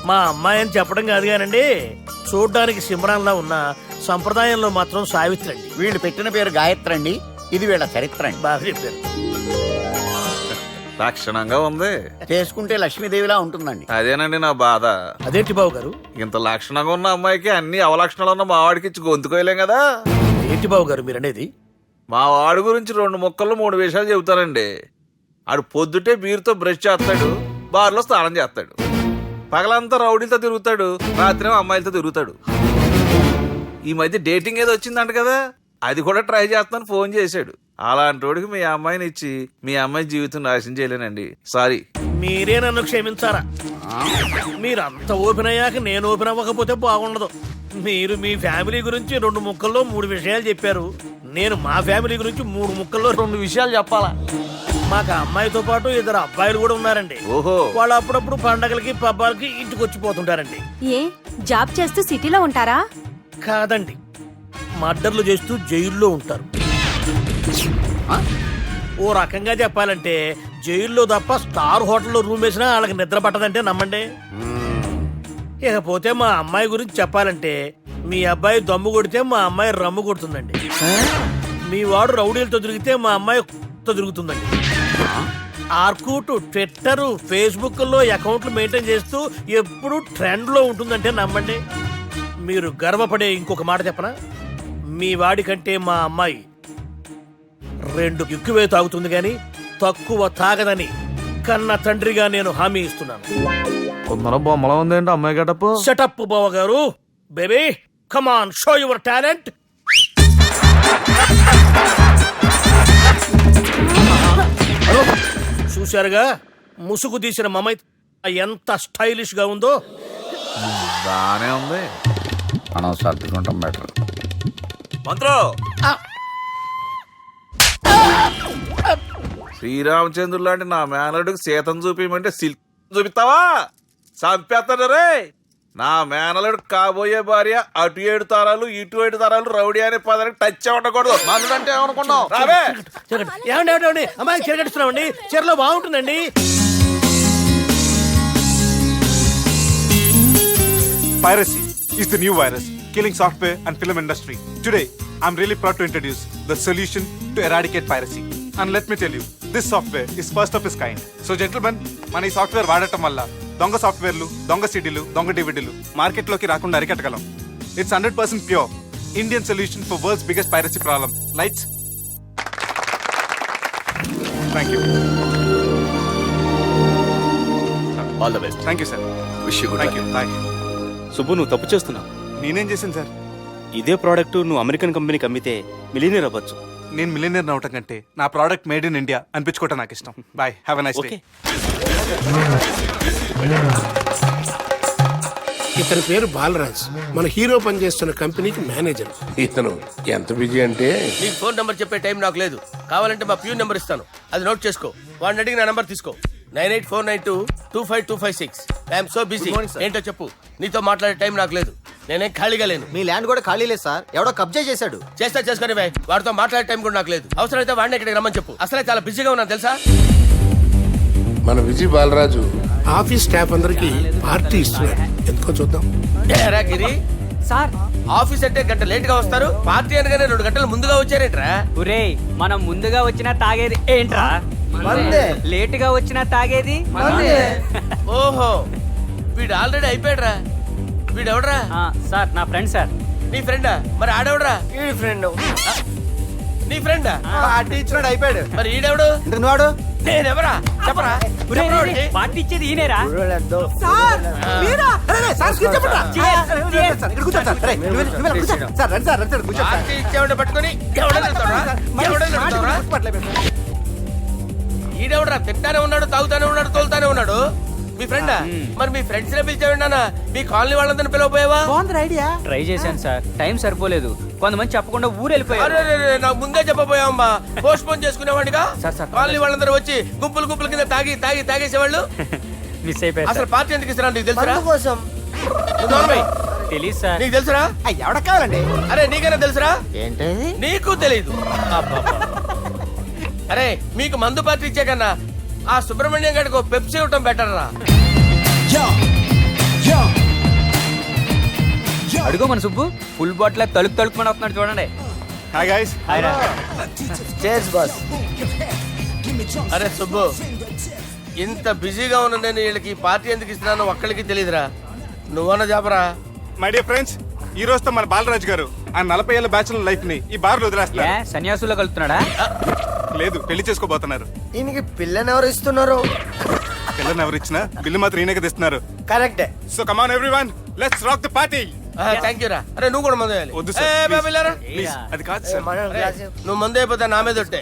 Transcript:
మా అమ్మాయి అని చెప్పడం కాదు కానండి, చూడ్డానికి సిమ్రాన్లా ఉన్న సంప్రదాయంలో మాత్రం సావిత్రి అండి. వీళ్ళు పెట్టిన పేరు గాయత్రి అండి, ఇది వీళ్ళ చరిత్ర అండి. బాగా చెప్పారు. లక్షణంగా ఉంది. చేసుకుంటే లక్ష్మీదేవిలా ఉంటుందండి. అదేనండి నా బాధ. అదేంటి బాబు గారు? ఇంత లక్షణంగా ఉన్న అమ్మాయికి అన్ని అవలక్షణాలు ఉన్న మా వాడికి ఇచ్చి గొంతుకోయలేం కదా. ఏంటి బాబు గారు మీరు అనేది? మా వాడి గురించి 2 ముక్కల్లో 3 విషయాలు చెబుతానండి. ఆడు పొద్దుటే బీరుతో బ్రష్ చేస్తాడు, బార్లో స్నానం చేస్తాడు, పగలంతా రౌడీలతో తిరుగుతాడు, రాత్రి అమ్మాయిలతో తిరుగుతాడు. ఈ మధ్య డేటింగ్ ఏదో వచ్చిందంట కదా, అది కూడా ట్రై చేస్తాను ఫోన్ చేశాడు. అలాంటి వాడికి మీ అమ్మాయిని ఇచ్చి మీ అమ్మాయి జీవితం నాశనం చేయలేనండి. సారీ. మీరే నన్ను క్షమించారా? మీరంత ఓపెన్ అయ్యాక నేను ఓపెన్ అవ్వకపోతే బాగుండదు. మీరు మీ ఫ్యామిలీ గురించి 2 ముక్కల్లో 3 విషయాలు చెప్పారు. నేను మా ఫ్యామిలీ గురించి 3 ముక్కల్లో 2 విషయాలు చెప్పాలా? మాకు అమ్మాయితో పాటు 2 అబ్బాయిలు కూడా ఉన్నారండి. ఓహో. వాళ్ళు అప్పుడప్పుడు పండగలకి పబ్బాలకి ఇంటికి వచ్చిపోతుంటారండి. ఏ జాబ్ చేస్తూ సిటీలో ఉంటారా? కాదండి, మర్డర్లు చేస్తూ జైల్లో ఉంటారు. ఓ రకంగా చెప్పాలంటే జైల్లో తప్ప స్టార్ హోటల్లో రూమ్ వేసినా వాళ్ళకి నిద్ర పట్టదంటే నమ్మండి. ఇకపోతే మా అమ్మాయి గురించి చెప్పాలంటే మీ అబ్బాయి దమ్ము కొడితే మా అమ్మాయి రమ్ము కొడుతుందండి. మీ వాడు రౌడీలతో తిరిగితే మా అమ్మాయి తో తిరుగుతుందండి. ఆర్కుట్, ట్విట్టర్, ఫేస్బుక్ లో అకౌంట్లు మెయింటైన్ చేస్తూ ఎప్పుడు ట్రెండ్ లో ఉంటుందంటే నమ్మండి. మీరు గర్వపడే ఇంకొక మాట చెప్పనా? మీ వాడి కంటే మా అమ్మాయి 2 ఎక్కువే తాగుతుంది గాని తక్కువ తాగదని కన్న తండ్రిగా నేను హామీ ఇస్తున్నాను. కొందరు బొమ్మలా ఉందేంటి అమ్మాయి గడప. సెటప్ బావ గారు. Baby come on, show your talent. చూశారుగా ముసుగు తీసిన మమై ఎంత స్టైలిష్ గా ఉందో. బానే ఉంది. మనం సర్దుకుంటాం బెటర్. మంత్రో, శ్రీరామచంద్రుడు లాంటి నా మేనలుడికి సీతను చూపించమంటే సిల్క్ చూపిస్తావా? చంపేస్తాడు రే. నా మేనలుడు కాబోయే భార్య అటు 7 తరాలు ఇటు 7 తరాలు రౌడీ అనే పదానికి టచ్ ఉండకూడదు. మందుడంటే ఏమనుకున్నావు? రావే. ఏమండి అమ్మాయి చీర కట్టుస్తున్నామండి, చీరలో బాగుంటుందండి. Piracy is the new virus killing software and film industry. Today, I'm really proud to introduce the solution to eradicate piracy. And let me tell you, this software is first of its kind. So gentlemen, మన ఈ software వాడటం వల్ల దొంగ సాఫ్ట్వేర్లు, దొంగ సీడీలు, దొంగ డివిడీలు మార్కెట్లోకి రాకుండా అరికట్టగలం. It's 100% pure Indian solution for world's biggest piracy problem. Lights. Thank you. All the best. Thank you, sir. Wish you good Thank you. Bye. Subbu, నువ్వు తప్పు చేస్తున్నావు. నేనేం చేశాను సార్? ఇదే ప్రోడక్ట్ నువ్వు అమెరికన్ కంపెనీకి అమ్మితే మిలియనీర్ అవ్వచ్చు. నేను మిలియనర్ అవటం కంటే నా ప్రోడక్ట్ మేడ్ ఇన్ ఇండియా అనిపించుకోవటం నాకు ఇష్టం. Boy, have a nice day. ఇతని పేరు బాలరాజ్, మన హీరో పనిచేస్తున్న కంపెనీకి మేనేజర్. ఇతను ఎంత బిజీ అంటే నీకు ఫోన్ నంబర్ చెప్పే టైం నాకు లేదు. కావాలంటే మా ప్యూన్ నెంబర్ ఇస్తాను, అది నోట్ చేసుకో. వాడిని అడిగి నా నంబర్ తీసుకో. 9849225256. I'm so busy. ఏంటో చెప్పు. నీతో మాట్లాడే టైం నాకు లేదు, నేనేం ఖాళీగా లేను. మీ ల్యాండ్ కూడా ఖాళీ లేదు సార్, ఎవడో కబ్జా చేశాడు. చేస్తా చేసుకుని వాడితో మాట్లాడే టైం కూడా నాకు లేదు. అవసరమైతే వాడిని ఇక్కడికి రమ్మని చెప్పు. అసలే చాలా బిజీగా ఉన్నాను తెలుసా. మన విజయ్ బాలరాజు ఆఫీస్ స్టాఫ్ అందరికి పార్టీ ఇస్తున్నారు, ఎందుకో చూద్దాం. ఏరా గిరి సార్, ఆఫీస్ అంటే గంట లేట్ గా వస్తారు, పార్టీ అనగానే 2 గంటలు ముందుగా వచ్చారేంట్రా? ఒరే, మనం ముందుగా వచ్చినా తాగేది ఏంట్రా? లేట్ గా వచ్చినా తాగేది. ఓహో, వీడు ఆల్రెడీ అయిపోయాడ్రా. వీడెవడరా? సార్ నా ఫ్రెండ్ సార్. నీ ఫ్రెండా? మరి ఆడెవడరా? ఈ ఫ్రెండ్ నీ ఫ్రెండా? పార్టీ ఇచ్చినాడు, అయిపోయాడు. మరి ఈడెవడు? నువ్వాడు నేనెవరా చెప్పరా? పార్టీ ఇచ్చేది ఈయనేరా? పార్టీ ఇచ్చేవాడు పట్టుకొని ఈడెవడరా? తింటానే ఉన్నాడు, తాగుతానే ఉన్నాడు, తోలుతానే ఉన్నాడు. మీ ఫ్రెండా? మరి మీ ఫ్రెండ్స్ నే పిలిచేవాడినా? మీ కాలనీ వాళ్ళందరినీ పిలవపోయావా? ట్రై చేశాను సార్, టైం సరిపోలేదు. కొంతమంది చెప్పకుండా ఊరు వెళ్ళిపోయారు. నాకు ముందే చెప్పబోయావమ్మా, పోస్ట్ పోన్ చేసుకునేవాడిగా. కాలనీ వాళ్ళందరూ వచ్చి గుంపులు గుంపుల కింద తాగేసేవాళ్ళు. మిస్ అయిపోయారు. అసలు పార్టీ ఎందుకు ఇస్తున్నా నీకు తెలుసురా? తెలీదు సార్. నీకు తెలుసురా? ఎవడ కావాలండి? అరే నీకైనా తెలుసురా? ఏంటి నీకు తెలీదు? అరే మీకు మందు పార్టీ ఇచ్చే కన్నా ఆ సుబ్రహ్మణ్యం గారికి పెప్సీ ఇవ్వటం బెటర్ రా. అడుగో మన సుబ్బు ఫుల్ బాటిల్ తలుపు తలుపుకొని వస్తున్నాడు చూడండి. Hi guys. చేస్ బాస్. అరే సుబ్బు, ఇంత బిజీగా ఉన్న నేను వీళ్ళకి ఈ పార్టీ ఎందుకు ఇస్తున్నానో ఒక్కడికి తెలియదురా. నువ్వన్న చెప్పరా. మై డియర్ ఫ్రెండ్స్, ఈ రోజుతో మన బాలరాజు గారు ఆ 40 ఏళ్ల బ్యాచులర్ లైఫ్ ని ఈ బార్ లో ఏ వదిలేస్తున్నారు. సన్యాసుల్లో కలుస్తున్నాడా? లేదు, పెళ్లి చేసుకోబోతున్నారు. ఈయనకి పిల్లని ఎవరు ఇస్తున్నారు? పిల్లని ఎవరు ఇచ్చినా బిల్లు మాత్రం ఈయనకే తెస్తున్నారు. కరెక్టే. So come on everyone, let's rock the party. Thank you రా. అరే నువ్వు కూడా మందు వేయాలి. వద్దు సార్, ఏ, please. బాబు, వెళ్ళారా? Please, అది కాదు సార్. నువ్వు మందు అయిపోతే నా మీద ఒట్టే.